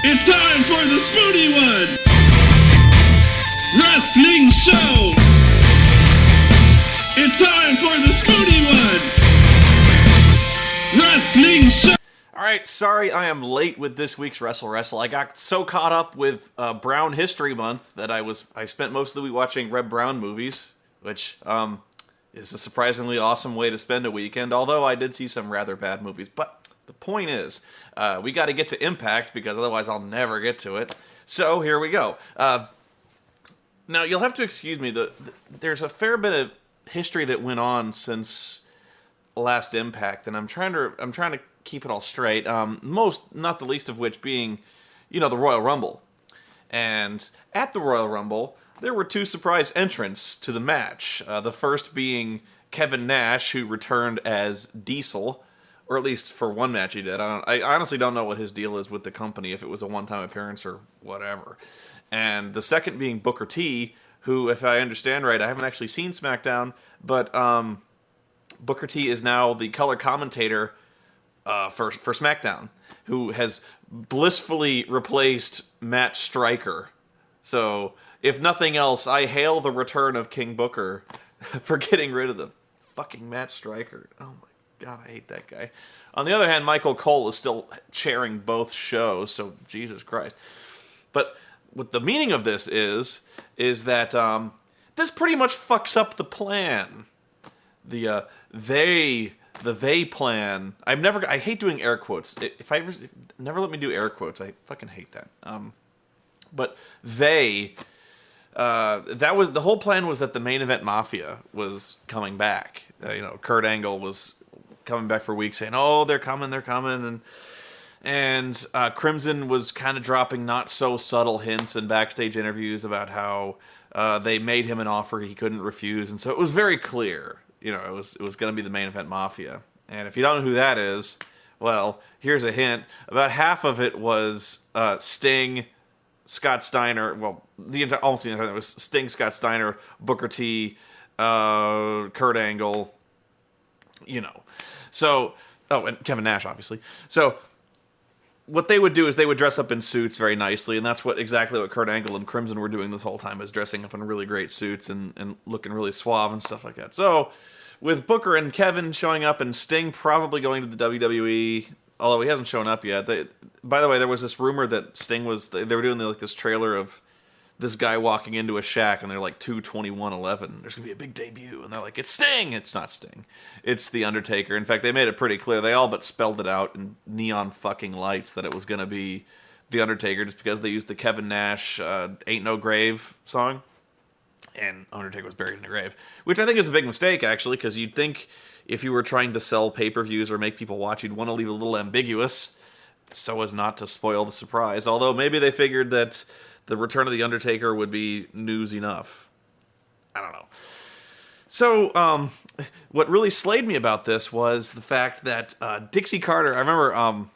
It's time for the Spoony One! Wrestling Show! It's time for the Spoony One! Wrestling Show! Alright, sorry I am late with this week's Wrestle. I got so caught up with Brown History Month that I spent most of the week watching Reb Brown movies, which is a surprisingly awesome way to spend a weekend, although I did see some rather bad movies. But the point is, we got to get to Impact, because otherwise I'll never get to it. So here we go. Now, you'll have to excuse me, there's a fair bit of history that went on since last Impact, and I'm trying to keep it all straight. Not the least of which being, the Royal Rumble. And at the Royal Rumble, there were two surprise entrants to the match. The first being Kevin Nash, who returned as Diesel, or at least for one match he did. I honestly don't know what his deal is with the company, if it was a one-time appearance or whatever. And the second being Booker T, who, if I understand right, I haven't actually seen SmackDown, but Booker T is now the color commentator for SmackDown, who has blissfully replaced Matt Striker. So, if nothing else, I hail the return of King Booker for getting rid of the fucking Matt Striker. Oh my God, I hate that guy. On the other hand, Michael Cole is still chairing both shows, so Jesus Christ. But what the meaning of this is that this pretty much fucks up the plan. The they plan. I hate doing air quotes. Never let me do air quotes. I fucking hate that. But that was the whole plan, was that the main event Mafia was coming back. Kurt Angle was coming back for weeks saying, "Oh, they're coming," and Crimson was kind of dropping not so subtle hints in backstage interviews about how they made him an offer he couldn't refuse, and so it was very clear. It was going to be the main event Mafia. And if you don't know who that is, well, here's a hint. About half of it was Sting, Scott Steiner. Well, almost the entire thing was Sting, Scott Steiner, Booker T, Kurt Angle. So, and Kevin Nash, obviously. So, what they would do is they would dress up in suits very nicely, and that's exactly what Kurt Angle and Crimson were doing this whole time, is dressing up in really great suits and looking really suave and stuff like that. So, with Booker and Kevin showing up and Sting probably going to the WWE, although he hasn't shown up yet. By the way, there was this rumor that Sting they were doing this trailer of this guy walking into a shack, and they're like 2/21/11. There's gonna be a big debut, and they're like, "It's Sting!" It's not Sting. It's The Undertaker. In fact, they made it pretty clear. They all but spelled it out in neon fucking lights that it was gonna be The Undertaker, just because they used the Kevin Nash "Ain't No Grave" song, and Undertaker was buried in a grave, which I think is a big mistake, actually, because you'd think if you were trying to sell pay-per-views or make people watch, you'd want to leave it a little ambiguous so as not to spoil the surprise. Although maybe they figured that the return of The Undertaker would be news enough. I don't know. So, what really slayed me about this was the fact that Dixie Carter, I remember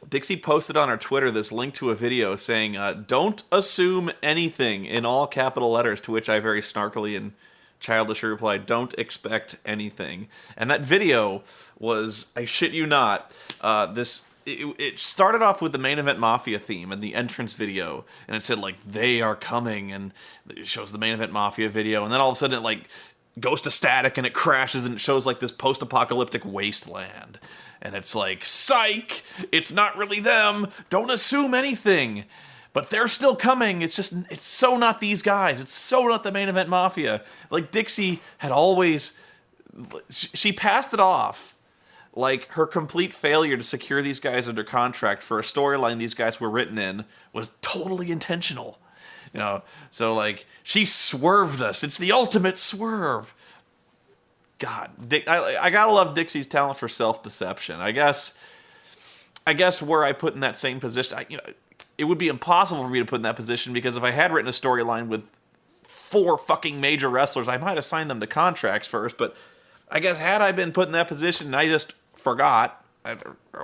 Dixie posted on her Twitter this link to a video saying, "Don't assume anything," in all capital letters, to which I very snarkily and childishly replied, "Don't expect anything." And that video was, I shit you not, It started off with the main event Mafia theme and the entrance video, and it said "They are coming," and it shows the main event Mafia video, and then all of a sudden it goes to static and it crashes and it shows this post-apocalyptic wasteland, and it's psych, it's not really them, don't assume anything, but they're still coming. It's so not these guys, it's so not the main event Mafia. Dixie had always, she passed it off her complete failure to secure these guys under contract for a storyline these guys were written in was totally intentional. So she swerved us. It's the ultimate swerve. God, I gotta love Dixie's talent for self-deception. I guess where I put in that same position, it would be impossible for me to put in that position, because if I had written a storyline with 4 fucking major wrestlers, I might have signed them to contracts first, but I guess had I been put in that position and I just forgot, I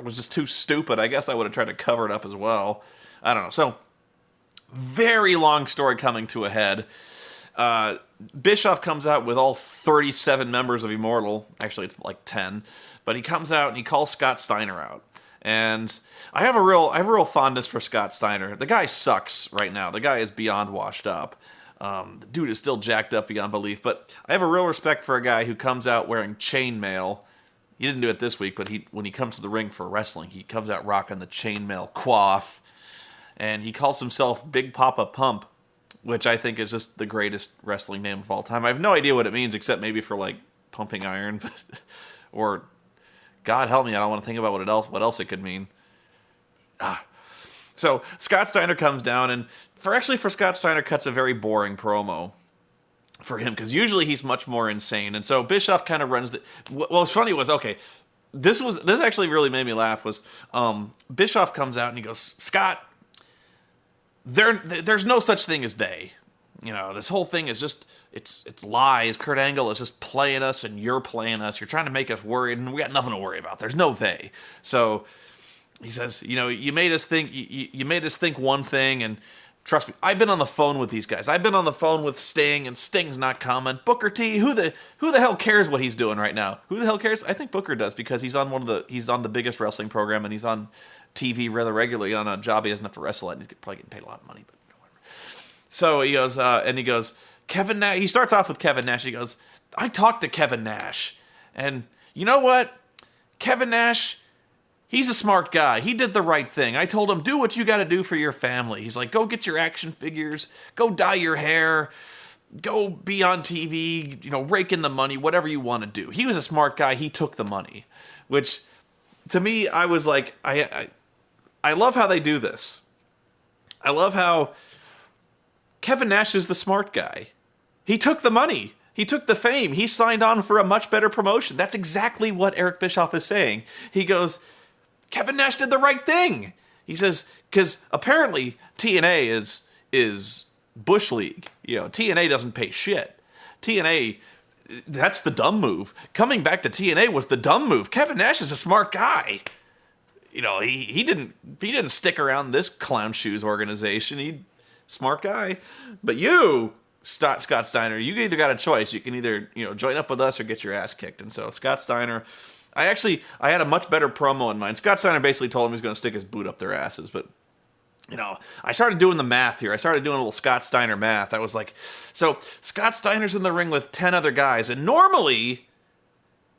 was just too stupid, I guess I would have tried to cover it up as well. I don't know. So, very long story coming to a head. Bischoff comes out with all 37 members of Immortal. Actually, it's 10. But he comes out and he calls Scott Steiner out. And I have a real fondness for Scott Steiner. The guy sucks right now. The guy is beyond washed up. The dude is still jacked up beyond belief. But I have a real respect for a guy who comes out wearing chainmail. He didn't do it this week, but when he comes to the ring for wrestling, he comes out rocking the chainmail coif. And he calls himself Big Papa Pump, which I think is just the greatest wrestling name of all time. I have no idea what it means, except maybe for, like, pumping iron. Or, God help me, I don't want to think about what else it could mean. So, Scott Steiner comes down, and for Scott Steiner, cuts a very boring promo for him, because usually he's much more insane. And so Bischoff kind of runs what's funny was, okay, this actually really made me laugh, was Bischoff comes out and he goes, Scott, there's no such thing as they. You know, this whole thing is just, it's lies. Kurt Angle is just playing us and you're playing us. You're trying to make us worried and we got nothing to worry about. There's no they. So he says, you know, you made us think, you made us think one thing, and trust me, I've been on the phone with these guys. I've been on the phone with Sting, and Sting's not coming. Booker T, who the hell cares what he's doing right now? Who the hell cares? I think Booker does, because he's on the biggest wrestling program, and he's on TV rather regularly on a job he doesn't have to wrestle at, and he's probably getting paid a lot of money, but whatever. So he goes, Kevin Nash. He starts off with Kevin Nash. He goes, I talked to Kevin Nash, and you know what? Kevin Nash, he's a smart guy. He did the right thing. I told him, do what you got to do for your family. He's like, go get your action figures, go dye your hair, go be on TV, you know, rake in the money, whatever you want to do. He was a smart guy. He took the money, which to me, I was like, I love how they do this. I love how Kevin Nash is the smart guy. He took the money. He took the fame. He signed on for a much better promotion. That's exactly what Eric Bischoff is saying. He goes, Kevin Nash did the right thing. He says, because apparently TNA is Bush League. You know, TNA doesn't pay shit. TNA, that's the dumb move. Coming back to TNA was the dumb move. Kevin Nash is a smart guy. You know, he didn't stick around this clown shoes organization. Smart guy. But you, Scott Steiner, you either got a choice. You can either, you know, join up with us or get your ass kicked. And so Scott Steiner, I had a much better promo in mind. Scott Steiner basically told him he was going to stick his boot up their asses, but, you know, I started doing the math here. I started doing a little Scott Steiner math. I was like, so Scott Steiner's in the ring with 10 other guys, and normally,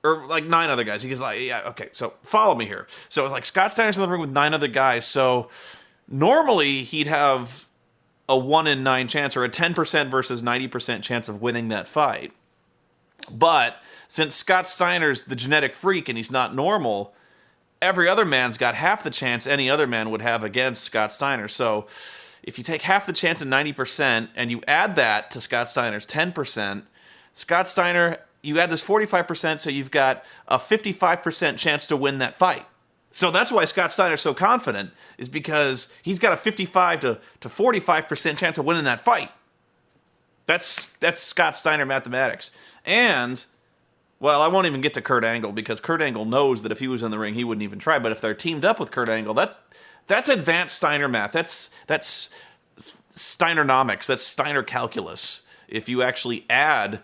or like 9 other guys. He goes like, yeah, okay, so follow me here. So it's like Scott Steiner's in the ring with 9 other guys, so normally he'd have a 1 in 9 chance, or a 10% versus 90% chance of winning that fight. But since Scott Steiner's the genetic freak and he's not normal, every other man's got half the chance any other man would have against Scott Steiner. So if you take half the chance of 90% and you add that to Scott Steiner's 10%, Scott Steiner, you add this 45%, so you've got a 55% chance to win that fight. So that's why Scott Steiner's so confident, is because he's got a 55 to 45% chance of winning that fight. That's Scott Steiner mathematics. And, well, I won't even get to Kurt Angle, because Kurt Angle knows that if he was in the ring, he wouldn't even try. But if they're teamed up with Kurt Angle, that's advanced Steiner math. That's Steinernomics. That's Steiner calculus. If you actually add,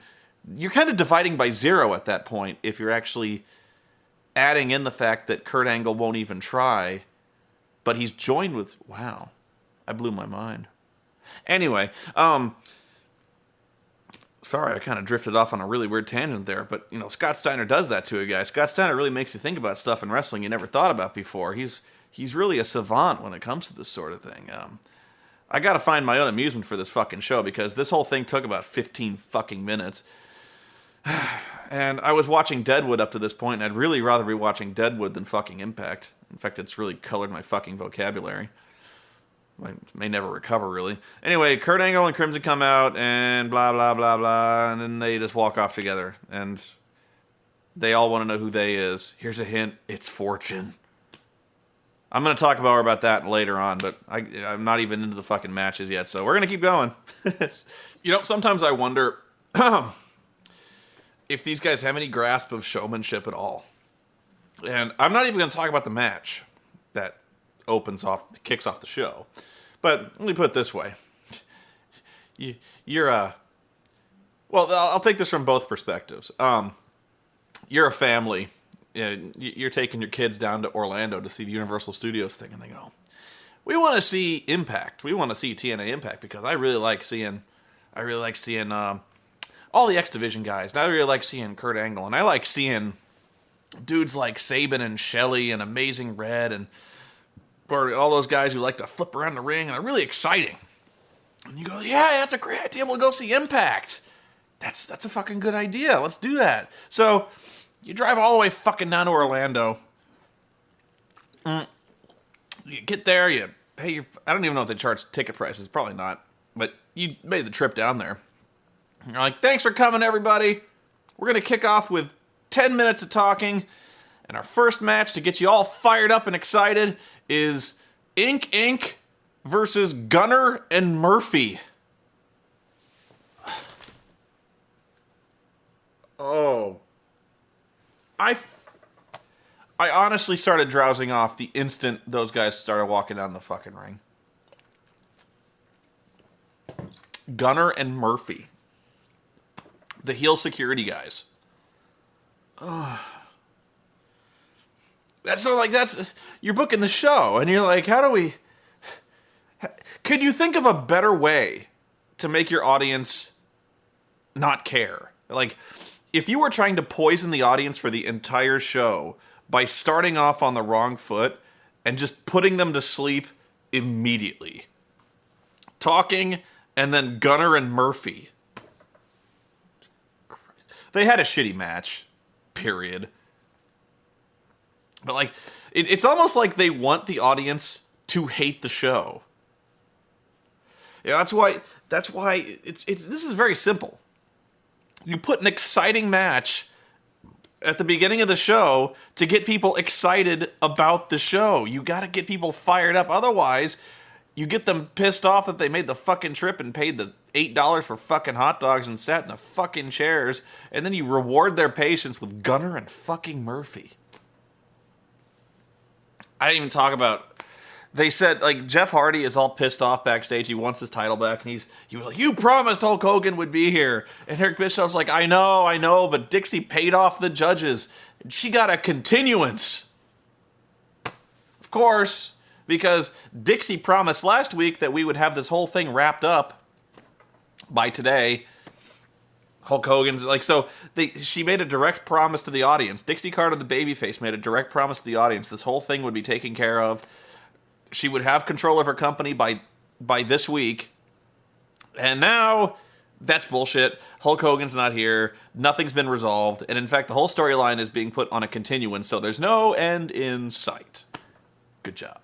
you're kind of dividing by 0 at that point, if you're actually adding in the fact that Kurt Angle won't even try, but he's joined with, wow, I blew my mind. Anyway, sorry, I kind of drifted off on a really weird tangent there, but, you know, Scott Steiner does that to a guy. Scott Steiner really makes you think about stuff in wrestling you never thought about before. He's really a savant when it comes to this sort of thing. I gotta find my own amusement for this fucking show, because this whole thing took about 15 fucking minutes. And I was watching Deadwood up to this point, and I'd really rather be watching Deadwood than fucking Impact. In fact, it's really colored my fucking vocabulary. I may never recover, really. Anyway, Kurt Angle and Crimson come out, and blah, blah, blah, blah, and then they just walk off together. And they all want to know who they is. Here's a hint, it's Fortune. I'm going to talk more about that later on, but I'm not even into the fucking matches yet, so we're going to keep going. You know, sometimes I wonder if these guys have any grasp of showmanship at all. And I'm not even going to talk about the match that kicks off the show. But let me put it this way. Well, I'll take this from both perspectives. You're a family, you're taking your kids down to Orlando to see the Universal Studios thing, and they go, we want to see Impact. We want to see TNA Impact because I really like seeing all the X Division guys. And I really like seeing Kurt Angle, and I like seeing dudes like Sabin and Shelley and Amazing Red and all those guys who like to flip around the ring, and they're really exciting. And you go, yeah, that's a great idea. We'll go see Impact. That's a fucking good idea. Let's do that. So you drive all the way fucking down to Orlando. You get there, you pay your... I don't even know if they charge ticket prices. Probably not. But you made the trip down there. You're like, thanks for coming, everybody. We're going to kick off with 10 minutes of talking. And our first match to get you all fired up and excited is Inc. versus Gunner and Murphy. Oh. I honestly started drowsing off the instant those guys started walking down the fucking ring. Gunner and Murphy. The heel security guys. That's you're booking the show, and you're like, how do we... Could you think of a better way to make your audience not care? Like, if you were trying to poison the audience for the entire show by starting off on the wrong foot and just putting them to sleep immediately. Talking, and then Gunner and Murphy. They had a shitty match, period. But, like, it's almost like they want the audience to hate the show. Yeah, that's why this is very simple. You put an exciting match at the beginning of the show to get people excited about the show. You got to get people fired up. Otherwise, you get them pissed off that they made the fucking trip and paid the $8 for fucking hot dogs and sat in the fucking chairs, and then you reward their patience with Gunner and fucking Murphy. I didn't even talk about... They said, like, Jeff Hardy is all pissed off backstage. He wants his title back, and he was like, you promised Hulk Hogan would be here. And Eric Bischoff's like, I know, but Dixie paid off the judges. And she got a continuance. Of course, because Dixie promised last week that we would have this whole thing wrapped up by today. Hulk Hogan's, like, so she made a direct promise to the audience. Dixie Carter, the babyface, made a direct promise to the audience. This whole thing would be taken care of. She would have control of her company by this week. And now, that's bullshit. Hulk Hogan's not here. Nothing's been resolved. And in fact, the whole storyline is being put on a continuance, so there's no end in sight. Good job.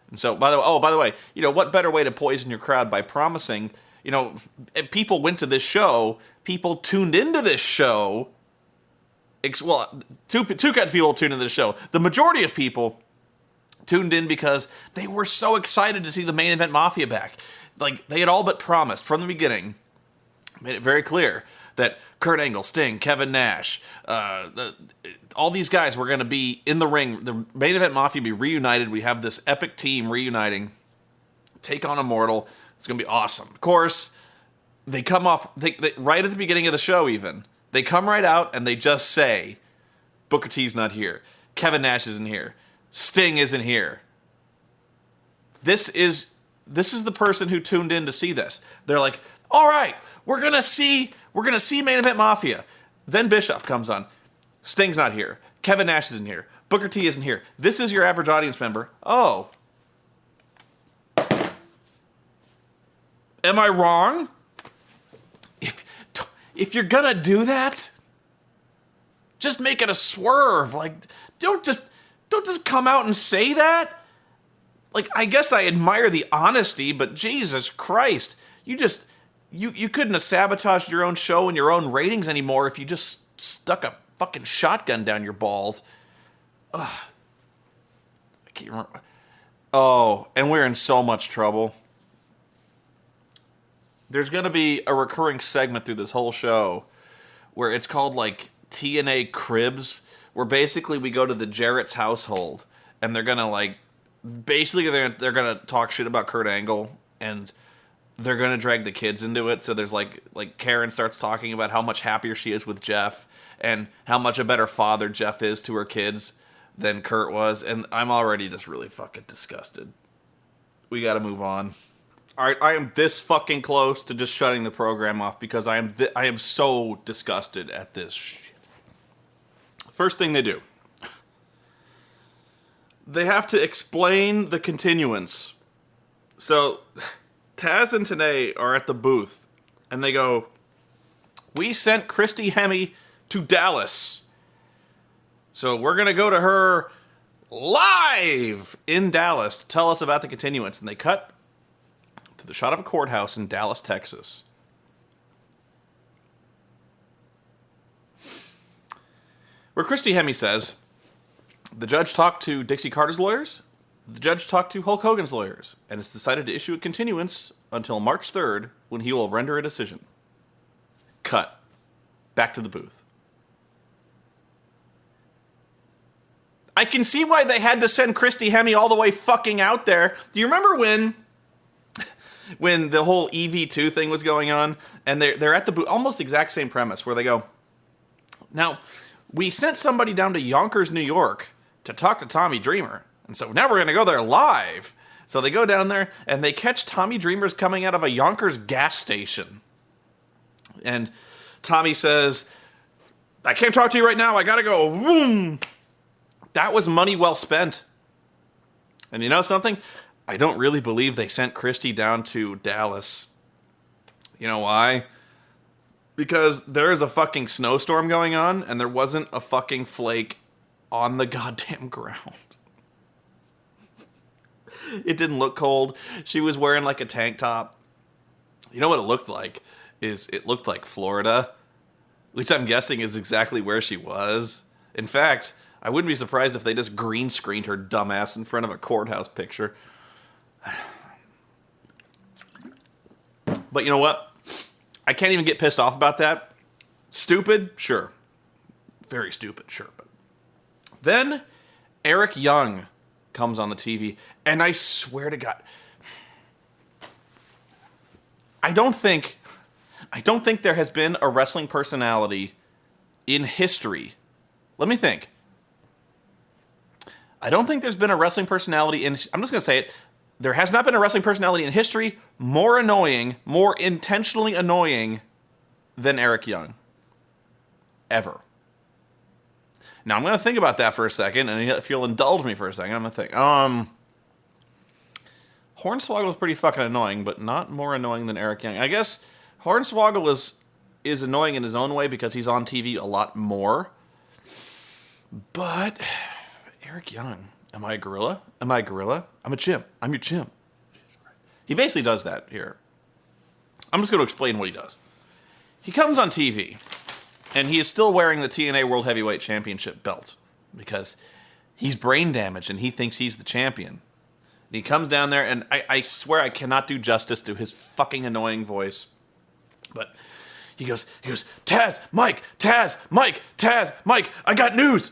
And so, by the way, you know, what better way to poison your crowd by promising, you know, people went to this show, people tuned into this show. Well, two kinds of people tuned into the show. The majority of people tuned in because they were so excited to see the main event Mafia back. Like, they had all but promised from the beginning, made it very clear that Kurt Angle, Sting, Kevin Nash, all these guys were going to be in the ring. The main event Mafia be reunited. We have this epic team reuniting, take on Immortal. It's going to be awesome. Of course, they come off, they right at the beginning of the show even, they come right out and they just say, Booker T's not here. Kevin Nash isn't here. Sting isn't here. This is the person who tuned in to see this. They're like, all right, we're gonna see main event Mafia. Then Bischoff comes on. Sting's not here. Kevin Nash isn't here. Booker T isn't here. This is your average audience member. Oh. Am I wrong? If you're gonna do that, just make it a swerve. Like, don't just come out and say that. Like, I guess I admire the honesty, but Jesus Christ, you couldn't have sabotaged your own show and your own ratings anymore if you just stuck a fucking shotgun down your balls. Ugh. I can't remember. Oh, and we're in so much trouble. There's going to be a recurring segment through this whole show where it's called, like, TNA Cribs, where basically we go to the Jarrett's household, and they're gonna, like, basically they're gonna talk shit about Kurt Angle, and they're gonna drag the kids into it. So there's like Karen starts talking about how much happier she is with Jeff, and how much a better father Jeff is to her kids than Kurt was, and I'm already just really fucking disgusted. We gotta move on. Alright, I am this fucking close to just shutting the program off because I am so disgusted at this shit. First thing they do. They have to explain the continuance. So, Taz and Tenay are at the booth, and they go, "We sent Christy Hemme to Dallas. So we're going to go to her live in Dallas to tell us about the continuance." And they cut to the shot of a courthouse in Dallas, Texas. Where Christy Hemme says, "The judge talked to Dixie Carter's lawyers, the judge talked to Hulk Hogan's lawyers, and has decided to issue a continuance until March 3rd when he will render a decision." Cut. Back to the booth. I can see why they had to send Christy Hemme all the way fucking out there. Do you remember when the whole EV2 thing was going on, and they're at the booth, almost the exact same premise, where they go, "Now, we sent somebody down to Yonkers, New York to talk to Tommy Dreamer, and so now we're going to go there live." So they go down there, and they catch Tommy Dreamer's coming out of a Yonkers gas station. And Tommy says, "I can't talk to you right now, I gotta go." Vroom. That was money well spent. And you know something? I don't really believe they sent Christy down to Dallas. You know why? Because there is a fucking snowstorm going on, and there wasn't a fucking flake on the goddamn ground. It didn't look cold. She was wearing like a tank top. You know what it looked like? It looked like Florida, which I'm guessing is exactly where she was. In fact, I wouldn't be surprised if they just green screened her dumbass in front of a courthouse picture. But you know what? I can't even get pissed off about that. Stupid? Sure. Very stupid, sure. But then Eric Young comes on the TV, and I swear to God, I don't think there has been a wrestling personality in history. Let me think. I don't think there's been a wrestling personality in... I'm just going to say it. There has not been a wrestling personality in history more annoying, more intentionally annoying than Eric Young. Ever. Now, I'm going to think about that for a second, and if you'll indulge me for a second, I'm going to think. Hornswoggle is pretty fucking annoying, but not more annoying than Eric Young. I guess Hornswoggle is annoying in his own way because he's on TV a lot more. But Eric Young, am I a gorilla? Am I a gorilla? I'm a chimp. I'm your chimp. He basically does that here. I'm just going to explain what he does. He comes on TV, and he is still wearing the TNA World Heavyweight Championship belt because he's brain damaged and he thinks he's the champion. And he comes down there, and I swear I cannot do justice to his fucking annoying voice. But he goes, "Taz, Mike, Taz, Mike, Taz, Mike, I got news.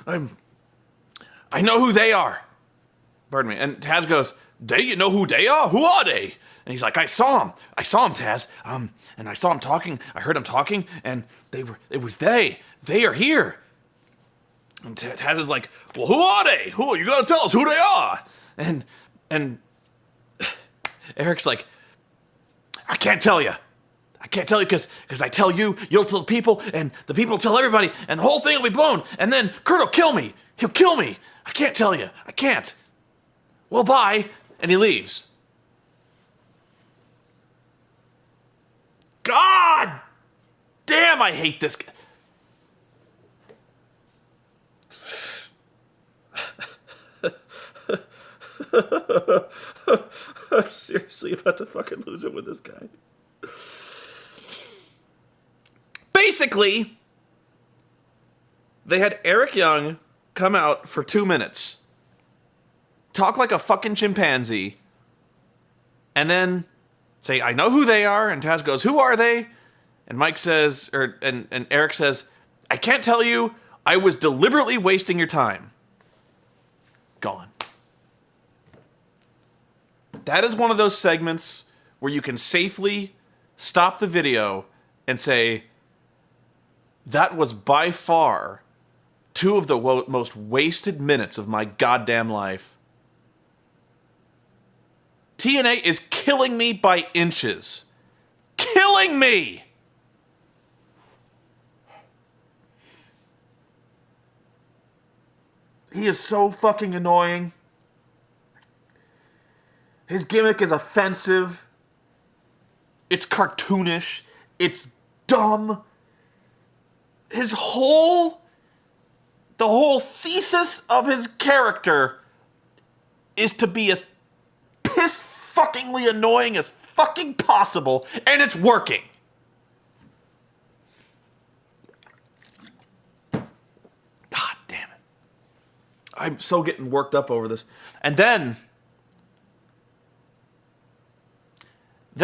I know who they are." Pardon me. And Taz goes, "They, you know who they are? Who are they?" And he's like, I saw him, Taz. And I saw him talking. I heard him talking, and it was they. They are here." And Taz is like, "Well, who are they? You gotta tell us who they are." And Eric's like, I can't tell you because I tell you, you'll tell the people, and the people tell everybody, and the whole thing will be blown, and then Kurt will kill me. He'll kill me. I can't tell you. I can't. Well, bye. And he leaves. God damn, I hate this guy. I'm seriously about to fucking lose it with this guy. Basically, they had Eric Young come out for 2 minutes, talk like a fucking chimpanzee, and then say, I know who they are, and Taz goes, who are they? And Mike says, and Eric says, I can't tell you, I was deliberately wasting your time. Gone. That is one of those segments where you can safely stop the video and say, That was by far two of the most wasted minutes of my goddamn life. TNA is killing me by inches. Killing me! He is so fucking annoying. His gimmick is offensive. It's cartoonish. It's dumb. The whole thesis of his character is to be as piss-fuckingly annoying as fucking possible, and it's working. God damn it. I'm so getting worked up over this. And then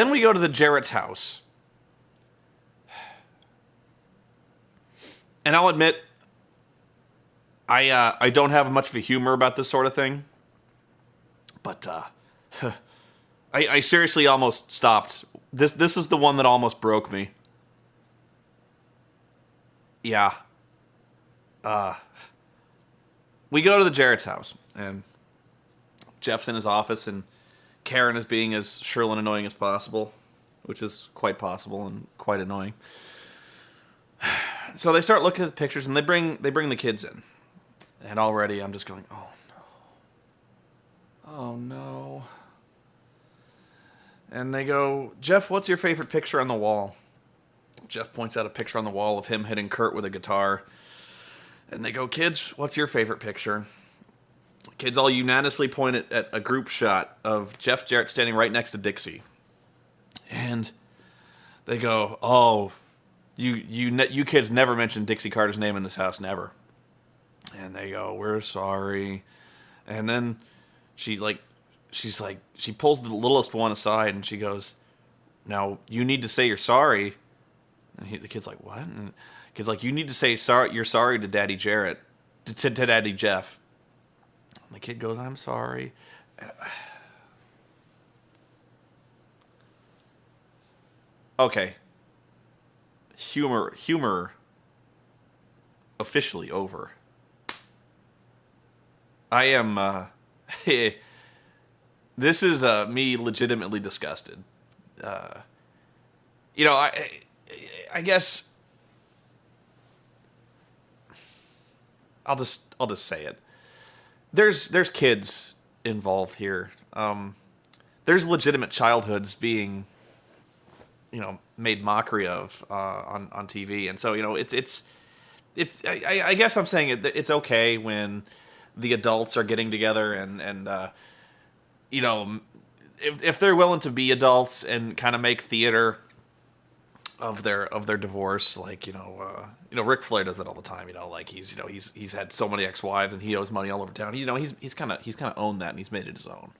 we go to the Jarrett's house. And I'll admit, I don't have much of a humor about this sort of thing. But I seriously almost stopped. This is the one that almost broke me. Yeah. We go to the Jarrett's house, and Jeff's in his office, and Karen is being as shrill and annoying as possible, which is quite possible and quite annoying. So they start looking at the pictures, and they bring the kids in. And already I'm just going, oh no. Oh no. And they go, Jeff, what's your favorite picture on the wall? Jeff points out a picture on the wall of him hitting Kurt with a guitar. And they go, kids, what's your favorite picture? Kids all unanimously point at a group shot of Jeff Jarrett standing right next to Dixie. And they go, oh, you kids never mentioned Dixie Carter's name in this house, never. And they go, we're sorry. And then she pulls the littlest one aside and she goes, now you need to say you're sorry. And the kid's like, what? And the kid's like, you need to say you're sorry to Daddy Jarrett, to Daddy Jeff. And the kid goes, I'm sorry. Okay. Humor officially over. I am, this is me legitimately disgusted. I guess I'll just say it. There's kids involved here. There's legitimate childhoods being, made mockery of on TV, and so it's. I guess I'm saying it's okay when the adults are getting together and if they're willing to be adults and kind of make theater of their divorce, like Ric Flair does it all the time. He's had so many ex-wives and he owes money all over town. He's kind of owned that and he's made it his own.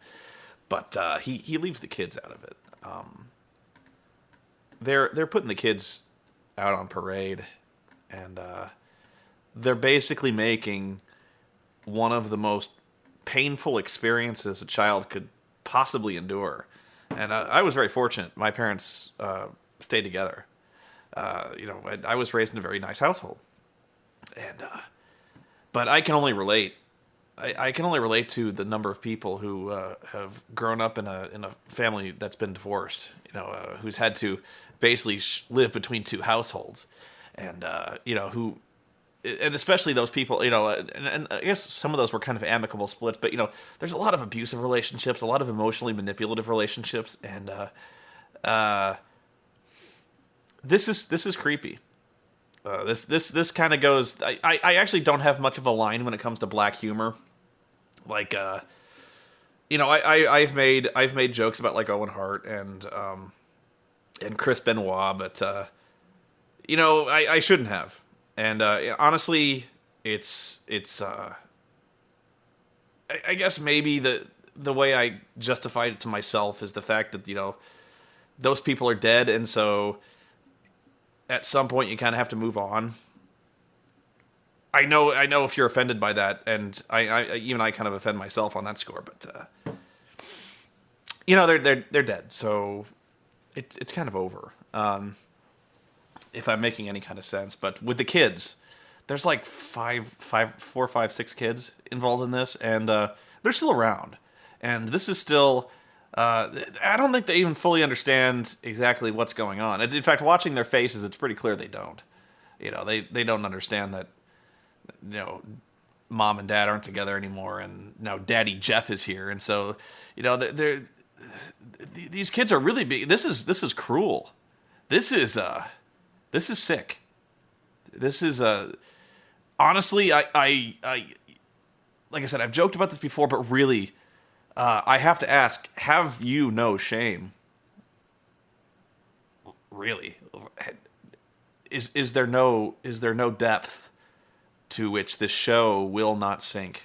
But he leaves the kids out of it. They're putting the kids out on parade, and they're basically making one of the most painful experiences a child could possibly endure. And I was very fortunate. My parents stayed together. I was raised in a very nice household, and but I can only relate. I can only relate to the number of people who have grown up in a family that's been divorced. Who's had to basically live between two households, and who. And especially those people, and I guess some of those were kind of amicable splits, but, there's a lot of abusive relationships, a lot of emotionally manipulative relationships, and this is creepy. This kind of goes. I actually don't have much of a line when it comes to black humor. Like, I've made jokes about like Owen Hart and Chris Benoit, but I shouldn't have. And honestly, it's I guess maybe the way I justified it to myself is the fact that those people are dead, and so at some point you kind of have to move on. I know if you're offended by that, and I kind of offend myself on that score, but they're dead, so it's kind of over. if I'm making any kind of sense. But with the kids, there's like 4, 5, 6 kids involved in this, and they're still around. And this is still, I don't think they even fully understand exactly what's going on. In fact, watching their faces, it's pretty clear they don't. They don't understand that, mom and dad aren't together anymore, and now Daddy Jeff is here, and so, these kids are really big. This is cruel. This is sick. This is honestly, I like I said, I've joked about this before, but really, I have to ask: have you no shame? Really, is there no depth to which this show will not sink?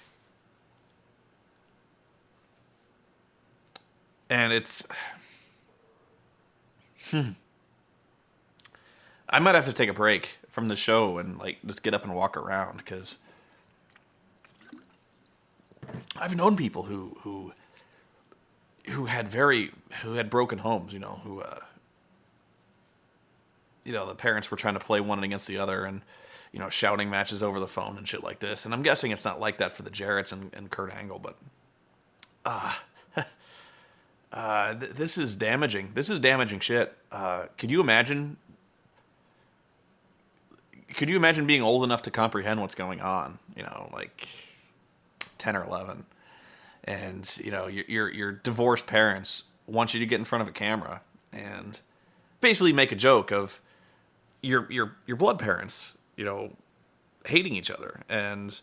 And it's... I might have to take a break from the show and just get up and walk around, because I've known people who had broken homes, who the parents were trying to play one against the other, and shouting matches over the phone and shit like this. And I'm guessing it's not like that for the Jarretts and Kurt Angle, but this is damaging. This is damaging shit. Could you imagine being old enough to comprehend what's going on? 10 or 11, and your divorced parents want you to get in front of a camera and basically make a joke of your blood parents, hating each other, and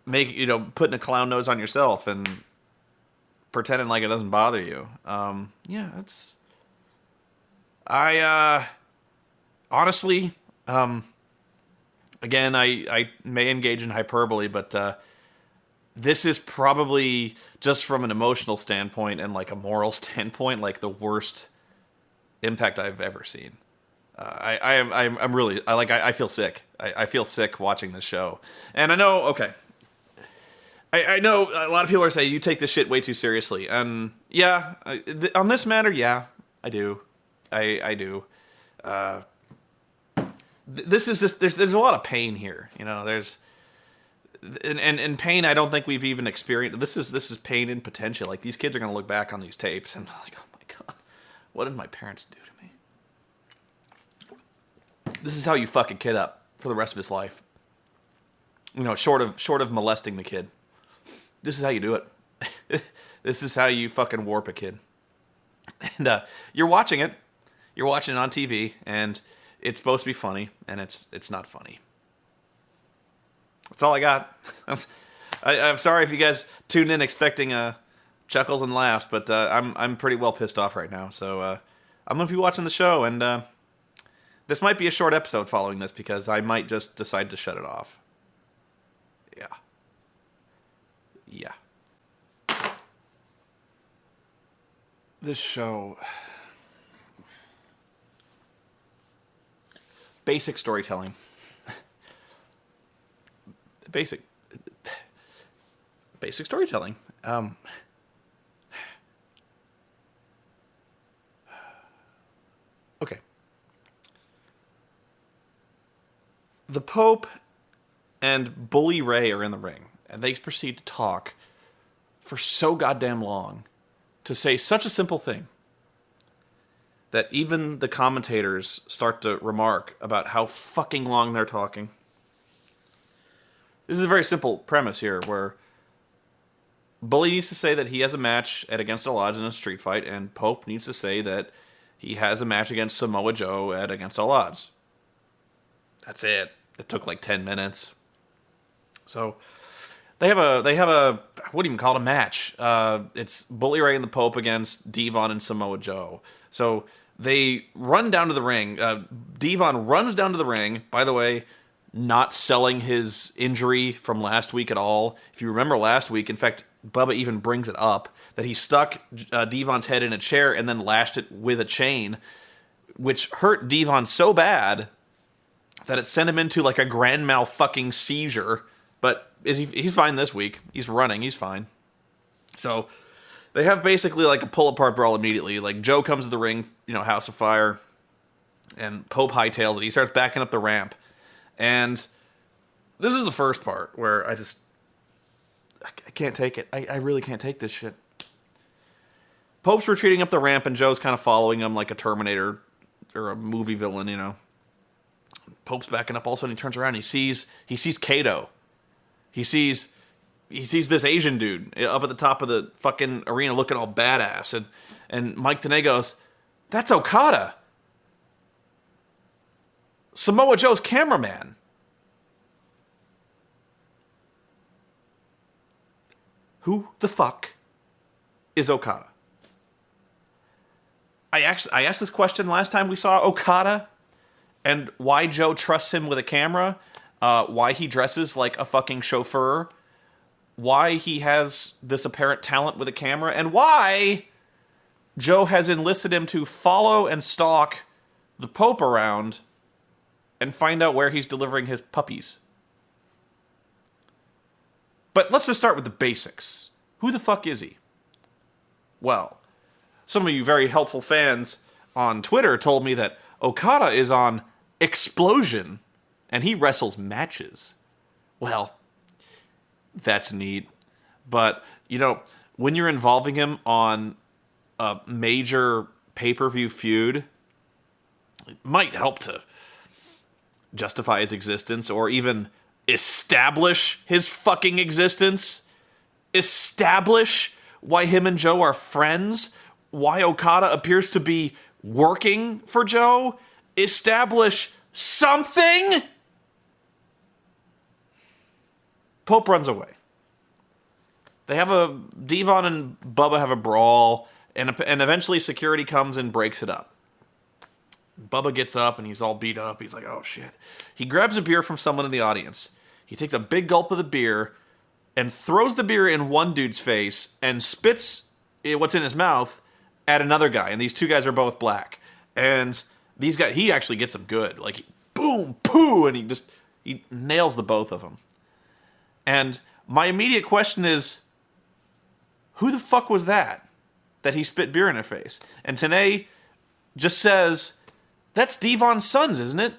putting a clown nose on yourself and pretending like it doesn't bother you. I honestly, again, I may engage in hyperbole, but this is probably, just from an emotional standpoint and a moral standpoint, the worst Impact I've ever seen. I feel sick. I feel sick watching this show. And I know, okay, I know a lot of people are saying you take this shit way too seriously. And yeah, on this matter, yeah, I do. I do. This is just, there's a lot of pain here. There's, and pain I don't think we've even experienced. This is pain in potential. These kids are going to look back on these tapes and oh my God, what did my parents do to me? This is how you fuck a kid up for the rest of his life. Short of molesting the kid. This is how you do it. This is how you fucking warp a kid. And you're watching it. You're watching it on TV, and it's supposed to be funny, and it's not funny. That's all I got. I'm sorry if you guys tuned in expecting chuckles and laughs, but I'm pretty well pissed off right now. So I'm gonna be watching the show, and this might be a short episode following this, because I might just decide to shut it off. Yeah. This show... Basic storytelling. Basic storytelling. Okay. The Pope and Bully Ray are in the ring, and they proceed to talk for so goddamn long to say such a simple thing that even the commentators start to remark about how fucking long they're talking. This is a very simple premise here, where Bully needs to say that he has a match at Against All Odds in a street fight, and Pope needs to say that he has a match against Samoa Joe at Against All Odds. That's it. It took 10 minutes. So they have a what do you even call it, a match? It's Bully Ray and the Pope against Devon and Samoa Joe. So they run down to the ring. Devon runs down to the ring. By the way, not selling his injury from last week at all. If you remember last week, in fact, Bubba even brings it up, that he stuck Devon's head in a chair and then lashed it with a chain, which hurt Devon so bad that it sent him into a grand mal fucking seizure. But he's fine this week. He's running. He's fine. So they have basically a pull apart brawl immediately. Joe comes to the ring, House of Fire. And Pope hightails it. He starts backing up the ramp. And this is the first part where I can't take it. I really can't take this shit. Pope's retreating up the ramp, and Joe's kind of following him like a Terminator or a movie villain, you know. Pope's backing up. All of a sudden, he turns around. And he sees Kato. He sees this Asian dude up at the top of the fucking arena looking all badass. And Mike Tenay goes, "That's Okada. Samoa Joe's cameraman." Who the fuck is Okada? I asked this question last time we saw Okada, and why Joe trusts him with a camera, why he dresses like a fucking chauffeur, why he has this apparent talent with a camera, and why Joe has enlisted him to follow and stalk the Pope around and find out where he's delivering his puppies. But let's just start with the basics. Who the fuck is he? Well, some of you very helpful fans on Twitter told me that Okada is on Explosion and he wrestles matches. Well, that's neat. But, you know, when you're involving him on a major pay-per-view feud, it might help to justify his existence or even establish his fucking existence. Establish why him and Joe are friends. Why Okada appears to be working for Joe. Establish something. Pope runs away. Devon and Bubba have a brawl, and eventually security comes and breaks it up. Bubba gets up and he's all beat up. He's like, oh shit. He grabs a beer from someone in the audience. He takes a big gulp of the beer and throws the beer in one dude's face and spits what's in his mouth at another guy. And these two guys are both black. And these guys, he actually gets them good. Like, boom, poo, and he nails the both of them. And my immediate question is, who the fuck was that he spit beer in their face? And Tenay just says, that's Devon's sons, isn't it?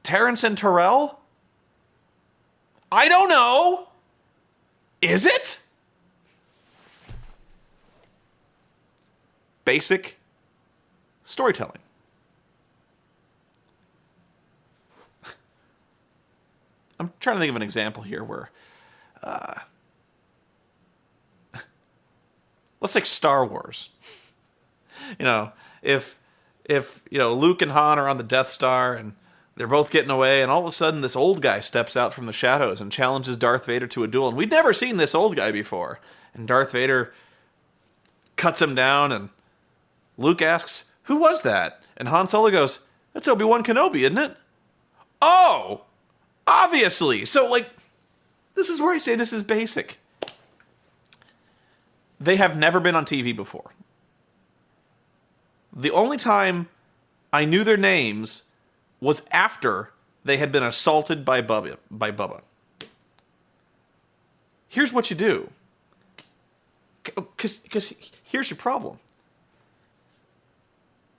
Terrence and Terrell? I don't know. Is it? Basic storytelling. I'm trying to think of an example here where, let's take Star Wars. You know, if you know Luke and Han are on the Death Star and they're both getting away, and all of a sudden this old guy steps out from the shadows and challenges Darth Vader to a duel, and we'd never seen this old guy before, and Darth Vader cuts him down, and Luke asks, "Who was that?" And Han Solo goes, "That's Obi-Wan Kenobi, isn't it?" Oh, obviously. So, like, this is where I say this is basic. They have never been on TV before. The only time I knew their names was after they had been assaulted by Bubba. Here's what you do. Because here's your problem.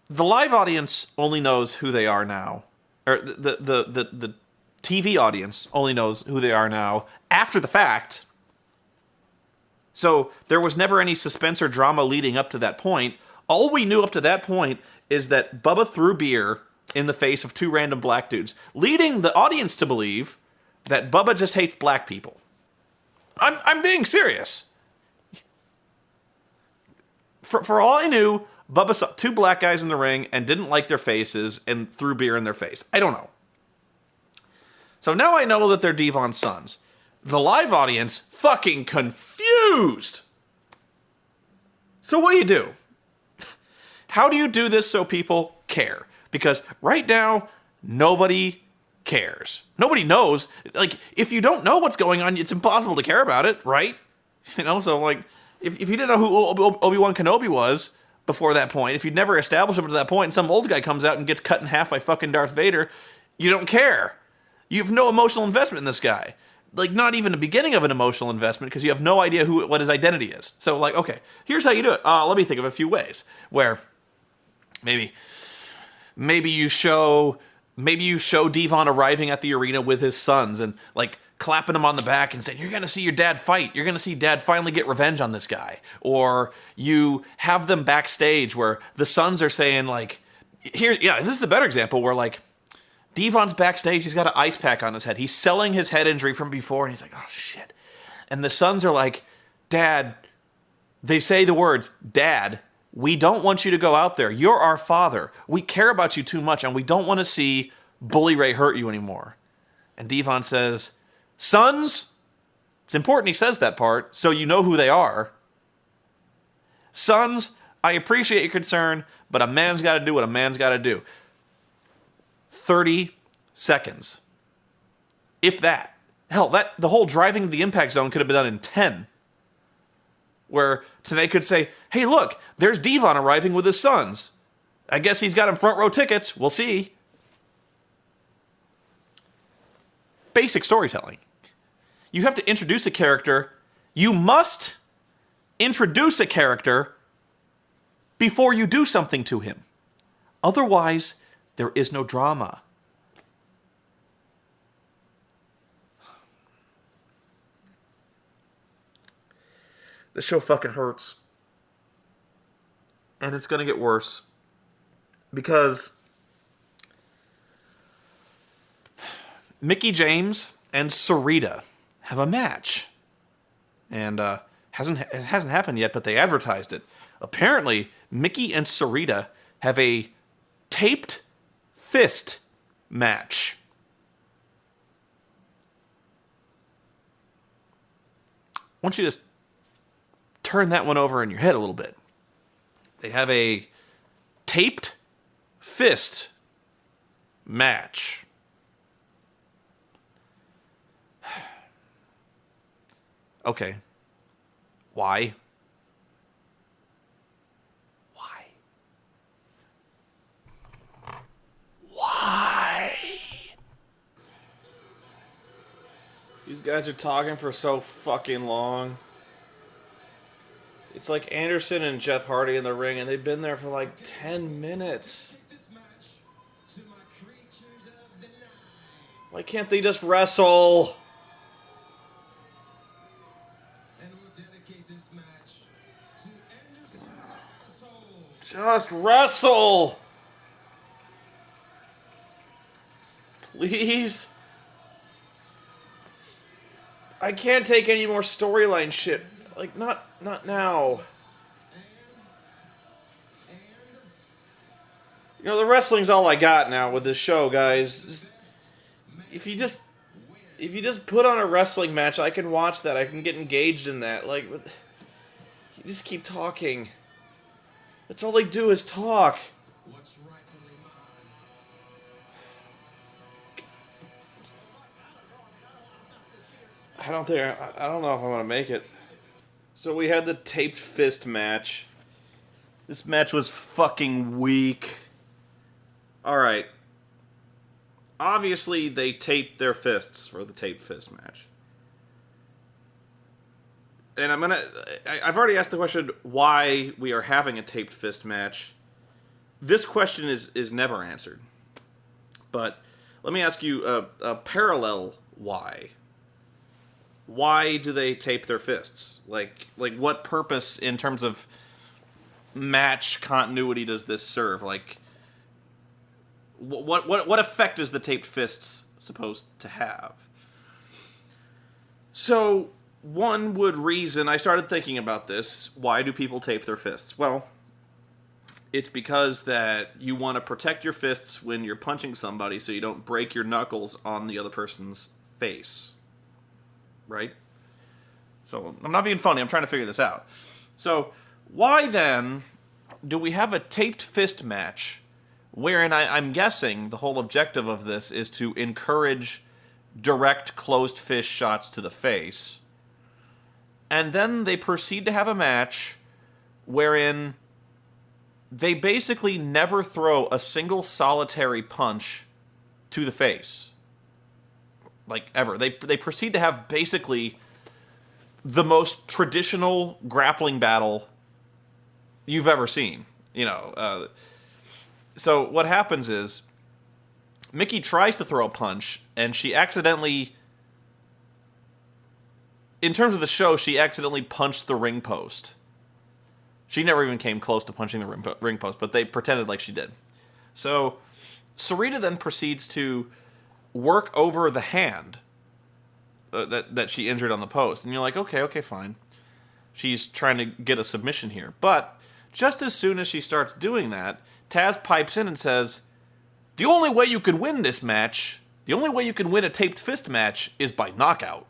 The live audience only knows who they are now. Or the TV audience only knows who they are now after the fact. So there was never any suspense or drama leading up to that point. All we knew up to that point is that Bubba threw beer in the face of two random black dudes, leading the audience to believe that Bubba just hates black people. I'm being serious. For all I knew, Bubba saw two black guys in the ring and didn't like their faces and threw beer in their face. I don't know. So now I know that they're Devon's sons. The live audience fucking confused. So what do? How do you do this so people care? Because right now, nobody cares. Nobody knows. Like, if you don't know what's going on, it's impossible to care about it, right? You know, so like, if you didn't know who Obi-Wan Kenobi was before that point, if you'd never established him to that point, and some old guy comes out and gets cut in half by fucking Darth Vader, you don't care. You have no emotional investment in this guy. Like, not even the beginning of an emotional investment, because you have no idea what his identity is. So, like, okay, here's how you do it. Let me think of a few ways where maybe maybe you show Devon arriving at the arena with his sons and like clapping him on the back and saying, "You're gonna see your dad fight. You're gonna see dad finally get revenge on this guy." Or you have them backstage where the sons are saying like, "Here, yeah." And this is a better example where like Devon's backstage. He's got an ice pack on his head. He's selling his head injury from before, and he's like, "Oh shit." And the sons are like, "Dad," they say the words, "Dad, we don't want you to go out there. You're our father. We care about you too much, and we don't want to see Bully Ray hurt you anymore." And Devon says, "Sons," it's important he says that part, so you know who they are. "Sons, I appreciate your concern, but a man's got to do what a man's got to do." 30 seconds. If that. Hell, the whole driving to the impact zone could have been done in 10. Where Tenay could say, "Hey, look, there's Devon arriving with his sons. I guess he's got him front row tickets. We'll see." Basic storytelling. You have to introduce a character. You must introduce a character before you do something to him. Otherwise, there is no drama. This show fucking hurts. And it's going to get worse. Because Mickie James and Sarita have a match. And it hasn't happened yet, but they advertised it. Apparently, Mickie and Sarita have a taped fist match. I want you to just turn that one over in your head a little bit. They have a taped fist match. Okay. Why? Why? Why? These guys are talking for so fucking long. It's like Anderson and Jeff Hardy in the ring, and they've been there for like 10 minutes. Why can't they just wrestle? Just wrestle! Please? I can't take any more storyline shit. Like, not now. You know, the wrestling's all I got now with this show, guys. If you just put on a wrestling match, I can watch that. I can get engaged in that. Like, you just keep talking. That's all they do is talk. I don't know if I'm gonna make it. So we had the taped fist match. This match was fucking weak. Alright. Obviously, they taped their fists for the taped fist match. And I've already asked the question why we are having a taped fist match. This question is never answered. But let me ask you a parallel why. Why do they tape their fists? Like what purpose in terms of match continuity does this serve? Like, what effect is the taped fists supposed to have? So, one would reason, I started thinking about this, why do people tape their fists? Well, it's because that you want to protect your fists when you're punching somebody so you don't break your knuckles on the other person's face. Right? So, I'm not being funny, I'm trying to figure this out. So, why then do we have a taped fist match wherein I'm guessing the whole objective of this is to encourage direct closed fist shots to the face, and then they proceed to have a match wherein they basically never throw a single solitary punch to the face. Like, ever. They proceed to have basically the most traditional grappling battle you've ever seen. You know, So what happens is Mickie tries to throw a punch, and she accidentally, in terms of the show, she accidentally punched the ring post. She never even came close to punching the ring post, but they pretended like she did. So Sarita then proceeds to work over the hand that she injured on the post. And you're like, okay, fine. She's trying to get a submission here. But just as soon as she starts doing that, Taz pipes in and says, the only way you could win this match, the only way you can win a taped fist match is by knockout.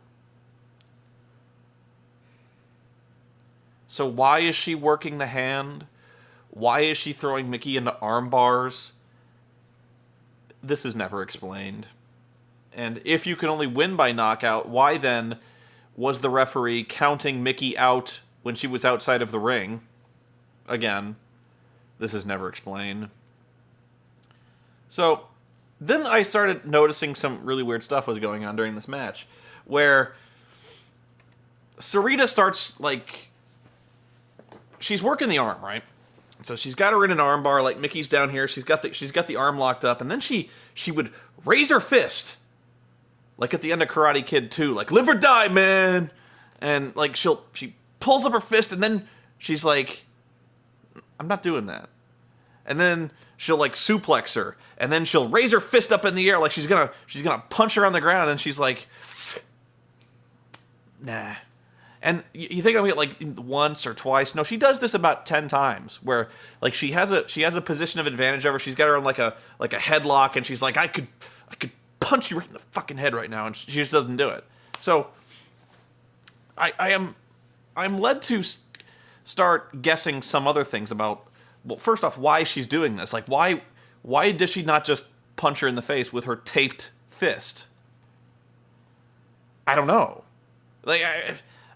So why is she working the hand? Why is she throwing Mickie into arm bars? This is never explained. And if you can only win by knockout, why then was the referee counting Mickie out when she was outside of the ring? Again, this is never explained. So then I started noticing some really weird stuff was going on during this match, where Sarita starts, like, she's working the arm, right? So she's got her in an arm bar, like Mickey's down here. She's got the arm locked up, and then she would raise her fist, like at the end of Karate Kid 2, like live or die, man. And like she pulls up her fist, and then she's like, I'm not doing that. And then she'll like suplex her, and then she'll raise her fist up in the air like she's gonna punch her on the ground, and she's like, nah. And you think I'm gonna get like once or twice? No, she does this about 10 times. Where like she has a position of advantage over. She's got her on like a headlock, and she's like, I could punch you right in the fucking head right now, and she just doesn't do it. So I'm led to start guessing some other things about. Well, first off, why she's doing this. Like why does she not just punch her in the face with her taped fist? I don't know. Like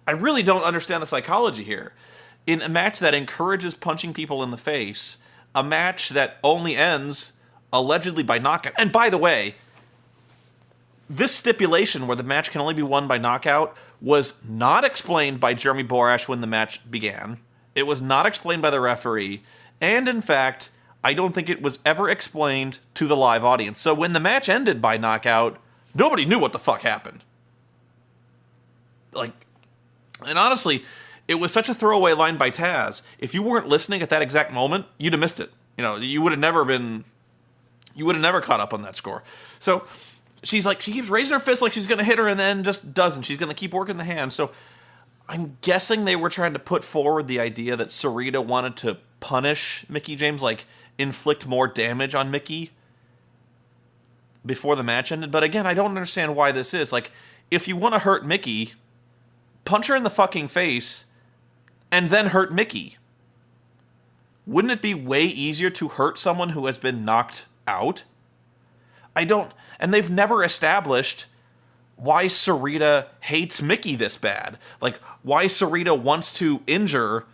I really don't understand the psychology here. In a match that encourages punching people in the face, a match that only ends allegedly by knockout. And by the way, this stipulation where the match can only be won by knockout was not explained by Jeremy Borash when the match began. It was not explained by the referee. And in fact, I don't think it was ever explained to the live audience. So when the match ended by knockout, nobody knew what the fuck happened. Like, and honestly, it was such a throwaway line by Taz. If you weren't listening at that exact moment, you'd have missed it. You know, you would have never caught up on that score. So she's like, she keeps raising her fist like she's going to hit her, and then just doesn't. She's going to keep working the hand. So I'm guessing they were trying to put forward the idea that Sarita wanted to punish Mickie James, like inflict more damage on Mickie before the match ended. But again, I don't understand why this is. Like, if you want to hurt Mickie, punch her in the fucking face and then hurt Mickie. Wouldn't it be way easier to hurt someone who has been knocked out? And they've never established why Sarita hates Mickie this bad. Like, why Sarita wants to injure.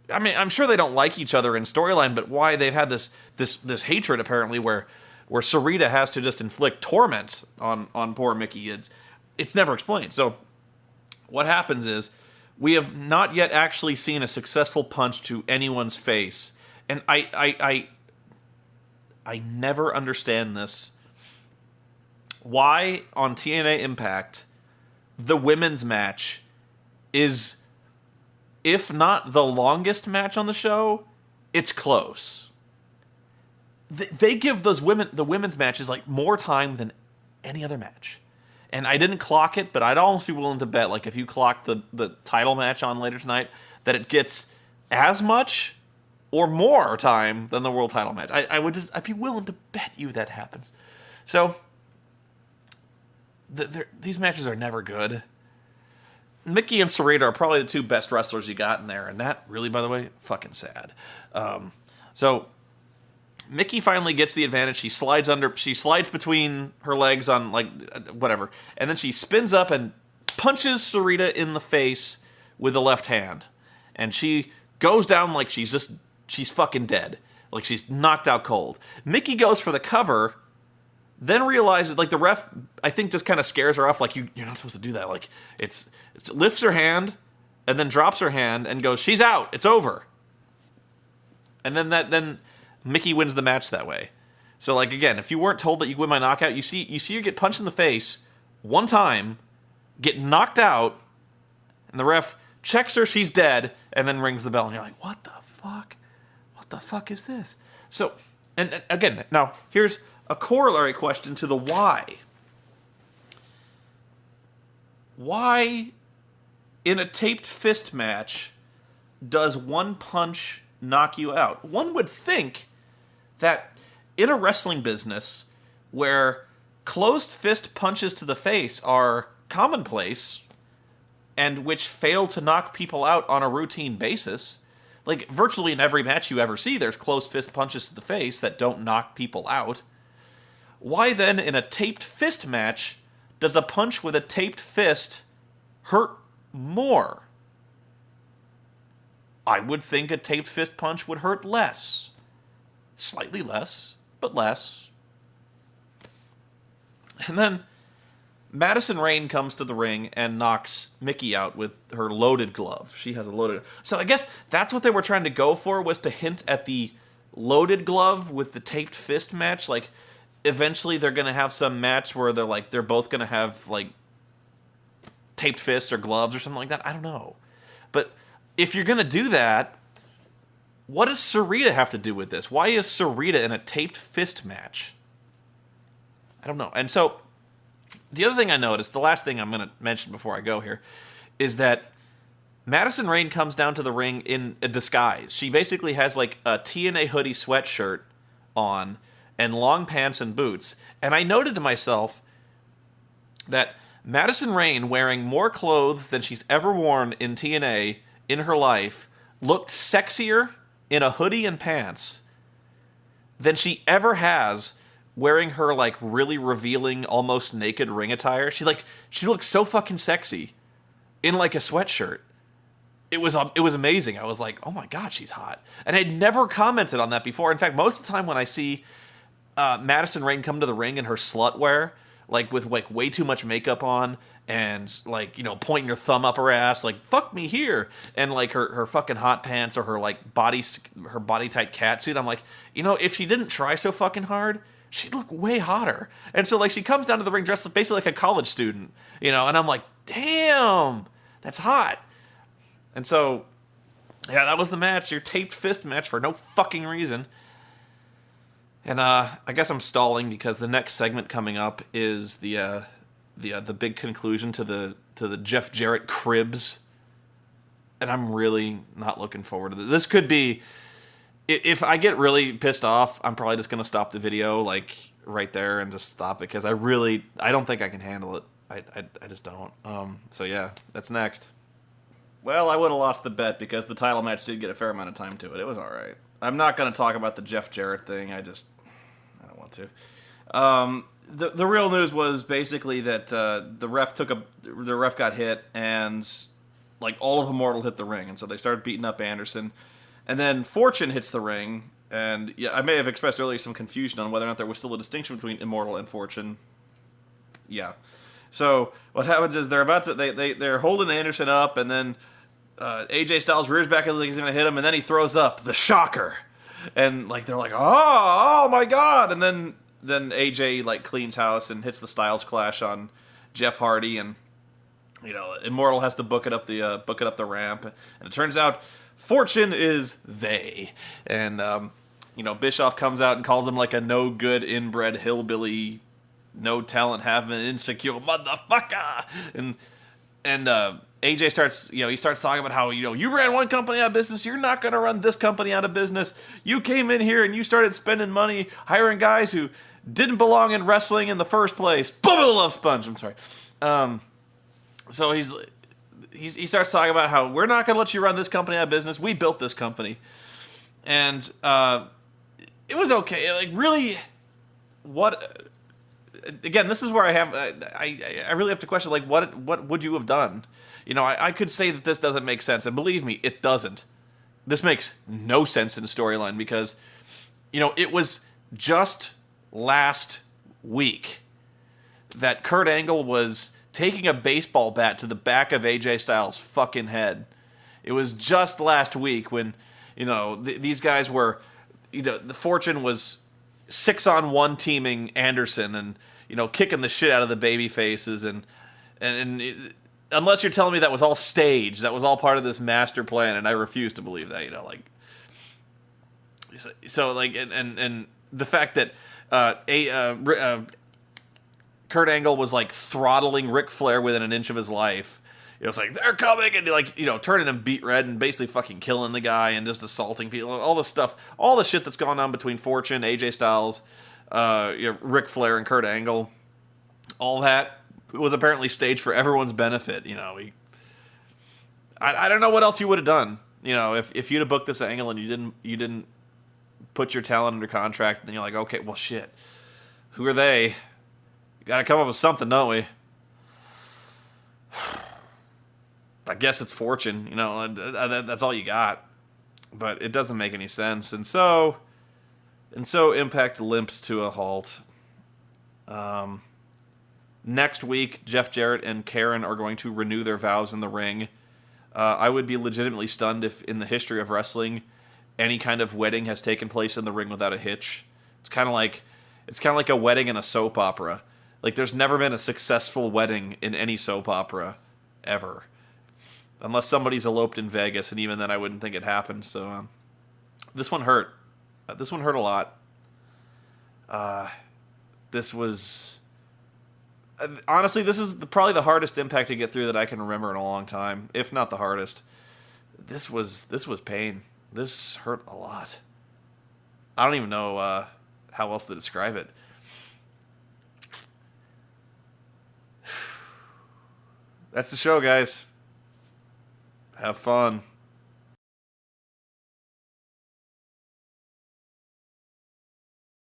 I mean, I'm sure they don't like each other in storyline, but why they've had this hatred apparently where Sarita has to just inflict torment on poor Mickie. It's never explained. So what happens is we have not yet actually seen a successful punch to anyone's face, and I never understand this. Why on TNA Impact the women's match is, if not the longest match on the show, it's close. They give the women's matches like more time than any other match. And I didn't clock it, but I'd almost be willing to bet, like, if you clock the title match on later tonight, that it gets as much or more time than the world title match. I'd be willing to bet you that happens. So these matches are never good. Mickie and Sarita are probably the two best wrestlers you got in there, and that really, by the way, fucking sad. So Mickie finally gets the advantage. She slides between her legs on, like, whatever. And then she spins up and punches Sarita in the face with the left hand. And she goes down like she's fucking dead. Like she's knocked out cold. Mickie goes for the cover, then realizes, like, the ref, I think, just kind of scares her off. Like, you're not supposed to do that. Like, it lifts her hand and then drops her hand and goes, she's out. It's over. And then Mickey wins the match that way. So, like, again, if you weren't told that you win by knockout, you see you get punched in the face one time, get knocked out, and the ref checks her, she's dead, and then rings the bell, and you're like, what the fuck? What the fuck is this? So, and again, now, here's a corollary question to the why. Why, in a taped fist match, does one punch knock you out? One would think that in a wrestling business where closed fist punches to the face are commonplace and which fail to knock people out on a routine basis, like virtually in every match you ever see, there's closed fist punches to the face that don't knock people out. Why then, in a taped fist match, does a punch with a taped fist hurt more? I would think a taped fist punch would hurt less. Slightly less, but less. And then Madison Rayne comes to the ring and knocks Mickey out with her loaded glove. She has a loaded... So I guess that's what they were trying to go for, was to hint at the loaded glove with the taped fist match. Like, eventually they're going to have some match where they're both going to have, like, taped fists or gloves or something like that. I don't know. But if you're going to do that, what does Sarita have to do with this? Why is Sarita in a taped fist match? I don't know. And so, the other thing I noticed, the last thing I'm going to mention before I go here, is that Madison Rayne comes down to the ring in a disguise. She basically has like a TNA hoodie sweatshirt on and long pants and boots. And I noted to myself that Madison Rayne, wearing more clothes than she's ever worn in TNA in her life, looked sexier in a hoodie and pants than she ever has wearing her, like, really revealing, almost naked ring attire. She looks so fucking sexy in, like, a sweatshirt. It was amazing. I was like, oh my god, she's hot. And I'd never commented on that before. In fact, most of the time when I see Madison Rayne come to the ring in her slut wear, like, with, like, way too much makeup on, and, like, you know, pointing her thumb up her ass, like, fuck me here, and, like, her fucking hot pants or her, like, body-tight cat suit, I'm like, you know, if she didn't try so fucking hard, she'd look way hotter. And so, like, she comes down to the ring dressed basically like a college student, you know, and I'm like, damn, that's hot. And so, yeah, that was the match, your taped fist match for no fucking reason. And I guess I'm stalling because the next segment coming up is the big conclusion to the Jeff Jarrett Cribs, and I'm really not looking forward to this. This could be, if I get really pissed off, I'm probably just gonna stop the video like right there and just stop it because I don't think I can handle it. I just don't. So yeah, that's next. Well, I would have lost the bet because the title match did get a fair amount of time to it. It was all right. I'm not going to talk about the Jeff Jarrett thing. I don't want to. The real news was basically that the ref got hit and like all of Immortal hit the ring, and so they started beating up Anderson, and then Fortune hits the ring, and yeah, I may have expressed earlier some confusion on whether or not there was still a distinction between Immortal and Fortune. Yeah. So what happens is they're holding Anderson up, and then AJ Styles rears back as he's gonna hit him, and then he throws up the shocker, and like they're like, oh my god, and then AJ like cleans house and hits the Styles Clash on Jeff Hardy, and you know Immortal has to book it up the ramp, and it turns out Fortune is they, and you know Bischoff comes out and calls him like a no good inbred hillbilly, no talent having an insecure motherfucker, and AJ starts talking about how, you know, you ran one company out of business, you're not going to run this company out of business. You came in here and you started spending money hiring guys who didn't belong in wrestling in the first place. Boom, the love sponge. I'm sorry. So he starts talking about how we're not going to let you run this company out of business. We built this company. And it was okay. Like, really, what... Again, this is where I really have to question, like, what would you have done? You know, I could say that this doesn't make sense, and believe me, it doesn't. This makes no sense in the storyline because, you know, it was just last week that Kurt Angle was taking a baseball bat to the back of AJ Styles' fucking head. It was just last week when, you know, these guys were the Fortune was 6-on-1 teaming Anderson and, kicking the shit out of the baby faces and unless you're telling me that was all staged, that was all part of this master plan, and I refuse to believe that, so like, and the fact that Kurt Angle was like throttling Ric Flair within an inch of his life. It was like, they're coming, and turning him beet red and basically fucking killing the guy and just assaulting people, all the stuff, all the shit that's gone on between Fortune, AJ Styles, Ric Flair, and Kurt Angle. All that was apparently staged for everyone's benefit. I don't know what else you would have done. If you'd have booked this angle and you didn't put your talent under contract, then you're like, okay, well, shit, who are they? You got to come up with something, don't we? I guess it's Fortune, that's all you got. But it doesn't make any sense. And so Impact limps to a halt. Next week, Jeff Jarrett and Karen are going to renew their vows in the ring. I would be legitimately stunned if in the history of wrestling, any kind of wedding has taken place in the ring without a hitch. It's kind of like a wedding in a soap opera. Like, there's never been a successful wedding in any soap opera ever. Unless somebody's eloped in Vegas, and even then I wouldn't think it happened. So this one hurt. This one hurt a lot. This was... honestly, this is probably the hardest Impact to get through that I can remember in a long time, if not the hardest. This was pain. This hurt a lot. I don't even know how else to describe it. That's the show, guys. Have fun.